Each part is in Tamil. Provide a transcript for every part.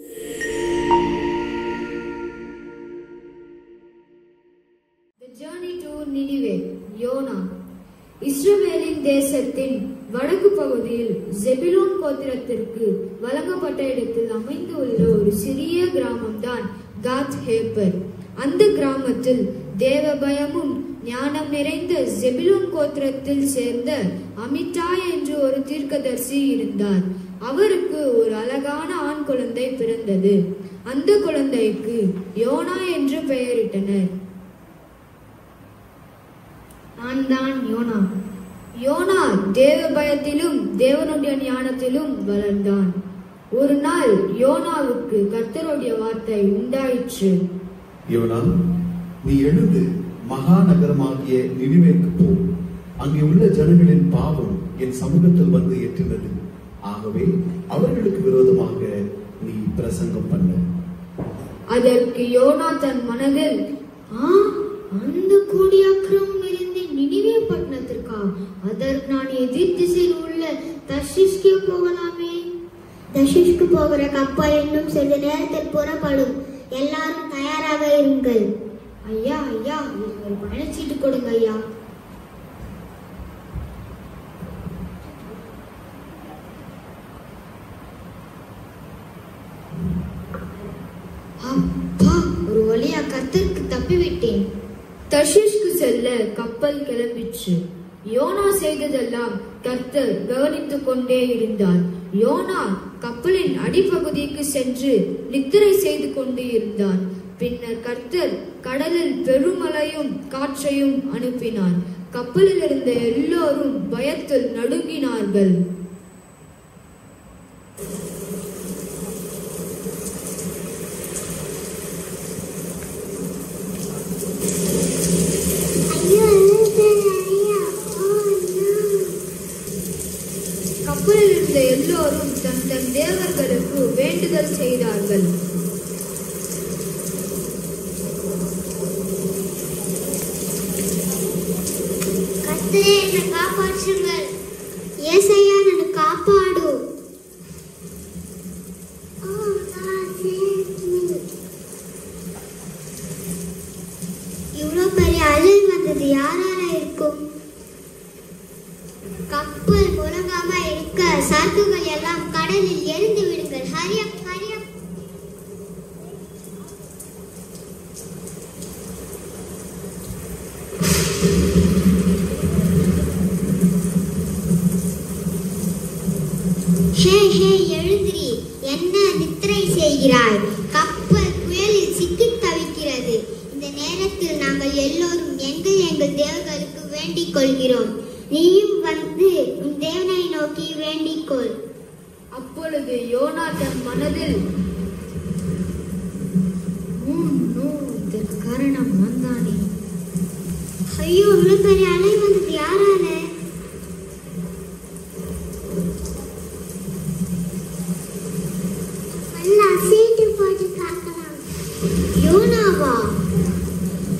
The journey to Nineveh. யோனா. இஸ்ரவேலின் தேசத்தின் வடக்கு பகுதியில் ஜெபுலூன் கோத்திரத்திற்கு வழங்கப்பட்ட இடத்தில் அமைந்துள்ள ஒரு சிறிய கிராமம்தான் காத் ஹேப்பர். அந்த கிராமத்தில் தேவ பயமும் ஞானம் நிறைந்த ஜெபுலூன் கோத்திரத்தில் சேர்ந்த அமித்தாய் என்று ஒரு தீர்க்கதரிசி இருந்தார். அவருக்கு ஒரு அழகான ஆண் குழந்தை பிறந்தது. அந்த குழந்தைக்கு யோனா என்று பெயரிட்டனர். நான் தான் யோனா. யோனா தேவ பயத்திலும் தேவனுடைய ஞானத்திலும் வளர்ந்தான். ஒரு நாள் யோனாவுக்கு கர்த்தருடைய வார்த்தை உண்டாயிற்று. யோனா, நீ எழுந்து மகாநகரமாகிய நினிவேக்கு போ. அங்கே உள்ள ஜனங்களின் பாவம் என் சமூகத்தில் வந்து எட்டினது. ஆகவே அவர்களுக்கு விரோதமாக நீ பிரசங்கம் பண்ண. அதற்கு யோனா தன் மனதில், அந்த கோடியாக்கிரமும் இருந்து நினிவே பட்டணத்திற்கா? அதற்கு நான் எதிர் திசையில் உள்ள தர்ஷீஷ்க்கு போகலாமே. தர்ஷீஷ்க்கு போகிற கப்பல் இன்னும் சிறிது நேரத்தில் புறப்படும். எல்லாரும் தயாராக இருங்கள். ஐயா ஐயா, ஒரு பயணச்சீட்டு கொடுங்க ஐயா. அப்பா, ஒரு வழியா கர்த்தருக்கு தப்பிவிட்டேன். தர்ஷீஷ்க்கு செல்ல கப்பல் கிளம்பிற்று. யோனா செய்ததெல்லாம் கர்த்தர் கவனித்துக் கொண்டே இருந்தார். யோனா கப்பலின் அடிப்பகுதிக்கு சென்று நித்திரை செய்து கொண்டு இருந்தான். பின்னர் கர்த்தர் கடலில் பெருமழையும் காற்றையும் அனுப்பினார். கப்பலில் இருந்த எல்லோரும் பயத்தில் நடுங்கினார்கள். கப்பலில் இருந்த எல்லோரும் தன் தன் தேவர்களுக்கு வேண்டுதல் செய்தார்கள். கர்த்தரே, என்னை காப்பாற்றுங்கள். ஏசையா, என்னை காப்பாடு. இவ்வளவு பெரிய அலை வந்தது யாரால இருக்கும்? கப்பல் முழங்காம இருக்க சரக்குகள் எல்லாம் கடலில் எரிந்து விடுங்கள். ஹரியப் ஹரியப். ஹே ஹே, எழுந்திரி. என்ன நித்திரை செய்கிறாய்? கப்பல் புயலில் சிக்கி தவிக்கிறது. இந்த நேரத்தில் நாங்கள் எல்லோரும் எங்கள் தேவர்களுக்கு வேண்டிக் கொள்கிறோம். நீயும் வந்து உன் தேவனை நோக்கி வேண்டிக் கொள். அப்பொழுது யோனா தன் மனதில், இதற்கு காரணம் நான் தானே. ஐயோ, இவ்வளவு பெரிய அலை வந்தது யாரால? யோனாவா?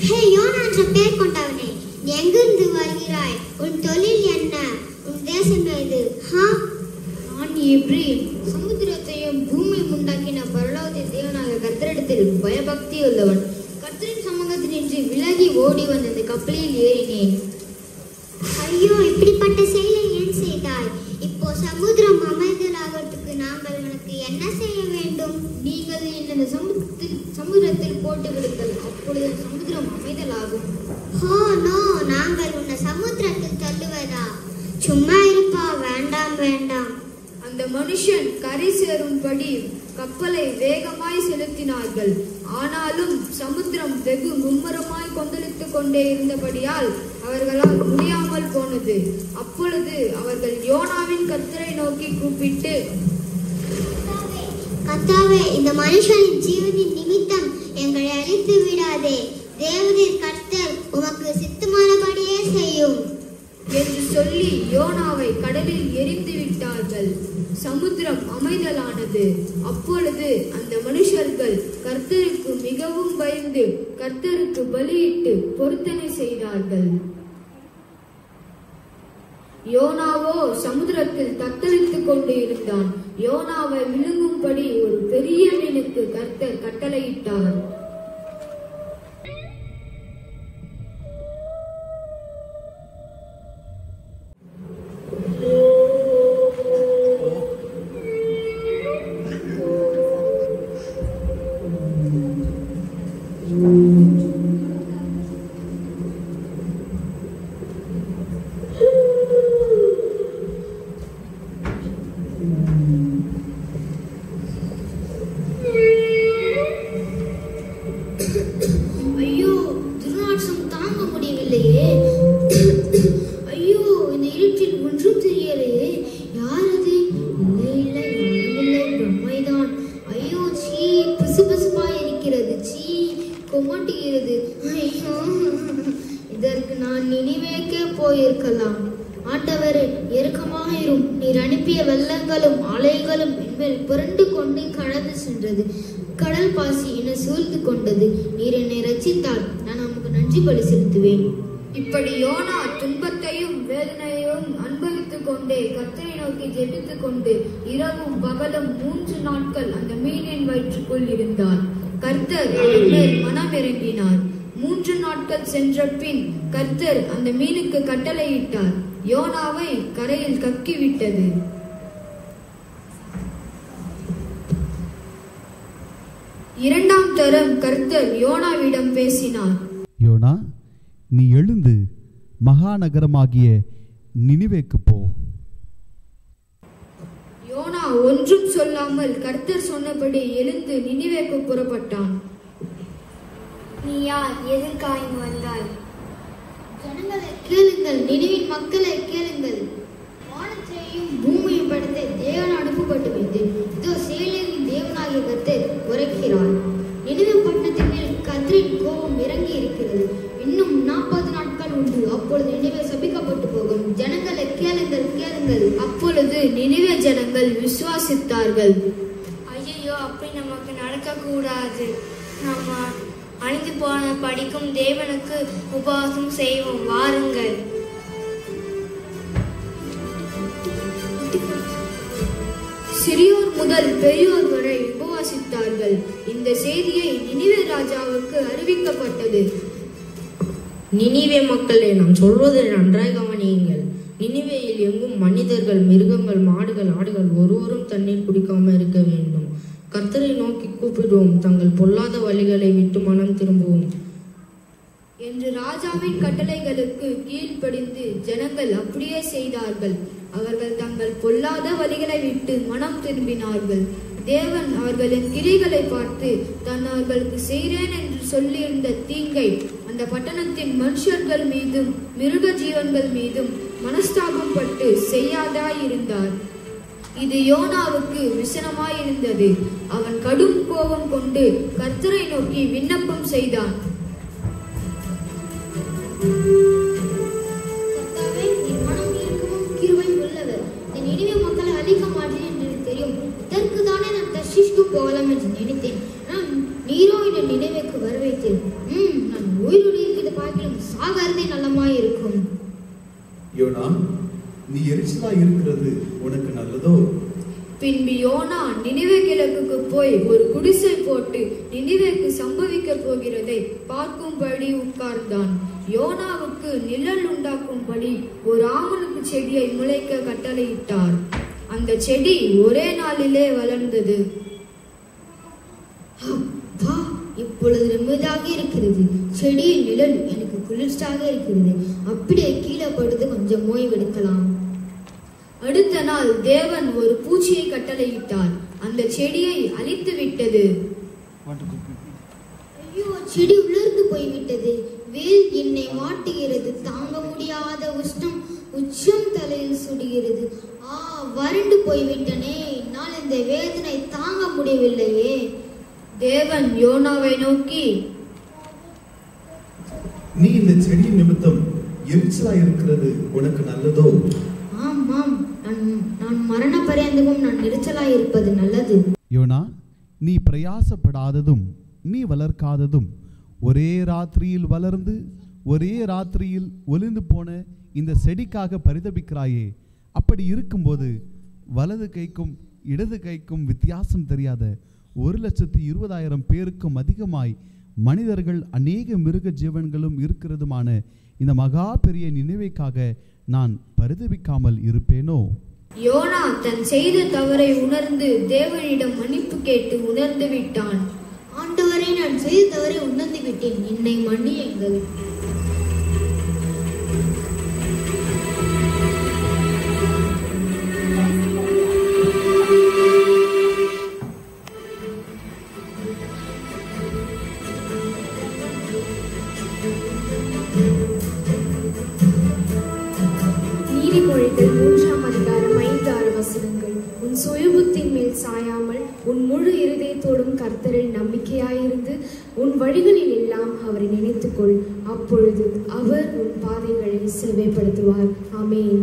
ஹே யோனா என்ற பெயர் கொண்டவனே, நீ எங்கிருந்து வருகிறாய்? உன் தொழில் என்ன? உன் தேசம் எது? நான் எப்ரேல். சமுத்திரத்தையும் பூமியும் உண்டாக்கின பரலோக தேவனாக கர்த்தரிடத்தில் பயபக்தி உள்ளவன். கர்த்தரின் சமூகத்தில் நின்று விலகி ஓடி வந்த இந்த கப்பலில் ஏறினேன். ஐயோ, இப்படிப்பட்ட செயலை ஏன் செய்தாய்? இப்போ சமுத்திரம் அமைதலாகிறதுக்கு நாங்கள் உனக்கு என்ன செய்ய வேண்டும்? நீங்கள் இந்த சமுத்திரத்தில் போட்டு விடுங்கள், அப்பொழுது சமுத்திரம் அமைதலாகும். ஓ நோ, நாங்கள் உன்னை சமுத்திரத்தில் தள்ளுவதா? சும்மா இருப்பா, வேண்டாம் வேண்டாம். அந்த மனுஷன் கரை சேரும்படி கப்பலை வேகமாய் செலுத்தினார்கள். ஆனாலும் சமுத்திரம் வெகு மும்முரமாய் கொந்தளித்துக் கொண்டே இருந்தபடியால் அவர்களால் முடியாமல் போனது. அப்பொழுது அவர்கள் யோனாவின் கர்த்தரை நோக்கி கூப்பிட்டு, கர்த்தாவே, இந்த மனுஷனின் ஜீவனின் நிமித்தம் எங்களை அழித்து விடாதே. தேவரீர் கர்த்தர் உமக்கு சித்தமானபடியே செய்யும் என்று சொல்லி யோனாவை கடலில் எரிந்து விட்டார்கள். சமுத்திரம் அமைதலானது. அப்பொழுது அந்த மனுஷர்கள் கர்த்தருக்கு மிகவும் பயந்து கர்த்தருக்கு பலியிட்டு பொருத்தனை செய்தார்கள். யோனாவோ சமுத்திரத்தில் தத்தளித்துக் கொண்டு இருந்தான். யோனாவை விழுங்கும்படி ஒரு பெரிய மீன் மீனுக்கு கர்த்தர் கட்டளையிட்டார். ஐயோ, துர்நாற்றம் தாங்க முடியவில்லையே. ஐயோ, இந்த இருட்டில் ஒன்றும் தெரியலையே. யார் அது? இல்லை இல்லை, யாருமில்லை, பிரம்மைதான். ஐயோ, சீ, பிசுபிசுப்பாய் இருக்கிறது. சீ, கொமட்டுகிறது. ஐயோ, இதற்கு நான் நினைவேக்கே போயிருக்கலாம். ஆண்டவரே, இரக்கமாக இரும். நீர் அனுப்பிய வெள்ளங்களும் அலைகளும் என்மேல் புரண்டு கொண்டு கடந்து சென்றது. கடல் பாசி என்னை சூழ்ந்து கொண்டது. நீர் என்னை ரட்சித்தால் நான் நமக்கு நன்றி பலி செலுத்துவேன். இப்படி யோனா துன்பத்தையும் வேதனையையும் அனுபவித்துக் கொண்டே கர்த்தரை நோக்கி ஜெபித்துக் கொண்டு இரவும் பகலும் 3 நாட்கள் அந்த மீனின் வயிற்றுக்குள் இருந்தார். கர்த்தர் அவன் மேல் மனம் இறங்கினார். 3 நாட்கள் சென்ற பின் கர்த்தர் அந்த மீனுக்கு கட்டளையிட்டார். யோனாவை கரையில் கக்கிவிட்டது. இரண்டாம் தரம் கர்த்தர் யோனாவிடம் பேசினார். யோனா, நீ எழுந்து மகாநகரமாகிய நினிவேக்கு போ. யோனா ஒன்றும் சொல்லாமல் கர்த்தர் சொன்னபடி எழுந்து நினிவேக்கு புறப்பட்டான். நீ யார்? எதற்காக இங்கு வந்தாய்? ஜனங்களை கேளுங்கள், நினைவின் மக்களை கேளுங்கள். வானத்தையும் பூமியையும் படைத்த தேவன் அனுப்பப்பட்டு வைத்தேன். இதோ சேனையின் தேவனாகிய கர்த்தர் உரைக்கிறார். நினைவு பட்டணத்தின் மேல் கர்த்தரின் கோபம் இறங்கி இருக்கிறது. இன்னும் 40 நாட்கள் உண்டு. அப்பொழுது நினைவே சபிக்கப்பட்டு போகும். ஜனங்களை கேளுங்கள், கேளுங்கள். அப்பொழுது நினிவே ஜனங்கள் விசுவாசித்தார்கள். ஐயோ, அப்படி நமக்கு நடக்க கூடாது. நம்ம அழிந்து போன படிக்கும் தேவனுக்கு உபவாசம் செய்வோம், வாருங்கள். சிறியோர் முதல் பெரியோர் வரை உபவாசித்தார்கள். இந்த செய்தியை நினிவே ராஜாவுக்கு அறிவிக்கப்பட்டது. நினிவே மக்களே, நான் சொல்வதை நன்றாய் கவனியுங்கள். நினிவேயில் எங்கும் மனிதர்கள், மிருகங்கள், மாடுகள், ஆடுகள் ஒருவரும் தண்ணீர் குடிக்காமல் இருக்க வேண்டும். கர்த்தரை நோக்கி கூப்பிடுவோம், தங்கள் பொல்லாத வழிகளை விட்டு மனம் திரும்புவோம் என்று ராஜாவின் கட்டளைகளுக்கு கீழ்ப்படிந்து ஜனங்கள் அப்படியே செய்தார்கள். அவர்கள் தங்கள் பொல்லாத வழிகளை விட்டு மனம் திரும்பினார்கள். தேவன் அவர்களின் கிரிகளை பார்த்து தான் அவர்களுக்கு செய்கிறேன் என்று சொல்லியிருந்த தீங்கை அந்த பட்டணத்தின் மனுஷர்கள் மீதும் மிருக ஜீவன்கள் மீதும் மனஸ்தாபம் பட்டு செய்யாதாயிருந்தார். இது யோனாவுக்கு விசனமாயிருந்தது. அவன் கடும் கோபம் கொண்டு கர்த்தரை நோக்கி விண்ணப்பம் செய்தான். கர்த்தாவே, நீர் மனம் இருக்கவும் கிருபை உள்ளவர். இந்த நினைவே மக்களை அழிக்க மாட்டேன் என்று தெரியும். இதற்கு தானே நான் தர்ஷீஷ்க்கு போகலாம் என்று நினைத்தேன். நான் நீரோ என்னை நினைவுக்கு வர வைத்தேன். நான் உயிரோடு இருக்கிறது பார்க்கலாம் சாகாரதே நல்லமாயிருக்கும். யோனா, நீ எரிச்சலா இருக்கிறது உனக்கு நல்லதோ? பின்பு யோனா நினிவே கிழக்குக்கு போய் ஒரு குடிசை போட்டு நினிவேக்கு சம்பவிக்க போகிறதை பார்க்கும்படி உட்கார்ந்தான். யோனாவுக்கு நிழல் உண்டாக்கும்படி ஒரு ஆமணக்கு செடியை முளைக்க கட்டளையிட்டார். அந்த செடி ஒரே நாளிலே வளர்ந்தது. அப்பா, இப்பொழுது நிம்மதியாக இருக்கிறது. செடியின் நிழல் எனக்கு குளிர்ச்சியாக இருக்கிறது. அப்படியே கீழே படுத்து கொஞ்சம் ஓய்வெடுக்கலாம். அடுத்த நாள் தேவன் ஒரு பூச்சியை கட்டளையிட்டார். அந்த செடியை அழித்து விட்டது. ஐயோ, செடி உலர்ந்து போய்விட்டது. வெயில் என்னை வாட்டுகிறது. தாங்க முடியாத உஷ்ணம் உச்சம் தலையில் சுடுகிறது. வறண்டு போய்விட்டனே. என்னால் இந்த வேதனை தாங்க முடியவில்லையே. தேவன் யோனாவை நோக்கி, நீ இந்த செடியின் நிமித்தம் எரிச்சலா இருக்கிறது உனக்கு நல்லதோ? ஆமாம், நான் மரண பரியந்தமும் நான் எரிச்சலாய் இருப்பது நல்லது. யோனா, நீ பிரயாசப்படாததும் நீ வளர்க்காததும் ஒரே ராத்திரியில் வளர்ந்து ஒரே ராத்திரியில் ஒளிந்து போன இந்த செடிக்காக பரிதபிக்கிறாயே. அப்படி இருக்கும்போது வலது கைக்கும் இடது கைக்கும் வித்தியாசம் தெரியாத 1,20,000 பேருக்கும் அதிகமாய் மனிதர்கள் அநேக மிருக ஜீவன்களும் இருக்கிறதுமான இந்த மகா பெரிய நினைவைக்காக நான் பரிதபிக்காமல் இருப்பேனோ? யோனா தன் செய்த தவறை உணர்ந்து தேவனிடம் மன்னிப்பு கேட்டு உணர்ந்து விட்டான். ஆண்டவரே, நான் செய்த தவறை உணர்ந்து விட்டேன், என்னை மன்னியுங்கள். நீதிமொழிகள் 3ஆம் அதிகாரம் 5-6 வசனங்கள். உன் சுயபுத்தின் மேல் சாயாமல் உன் முழு இருதயத்தோடும் கர்த்தரில் நம்பிக்கையாயிருந்து உன் வழிகளில் எல்லாம் அவரை நினைத்துக்கொள். அப்பொழுது அவர் உன் பாதைகளை செவ்வைப்படுத்துவார். ஆமென்.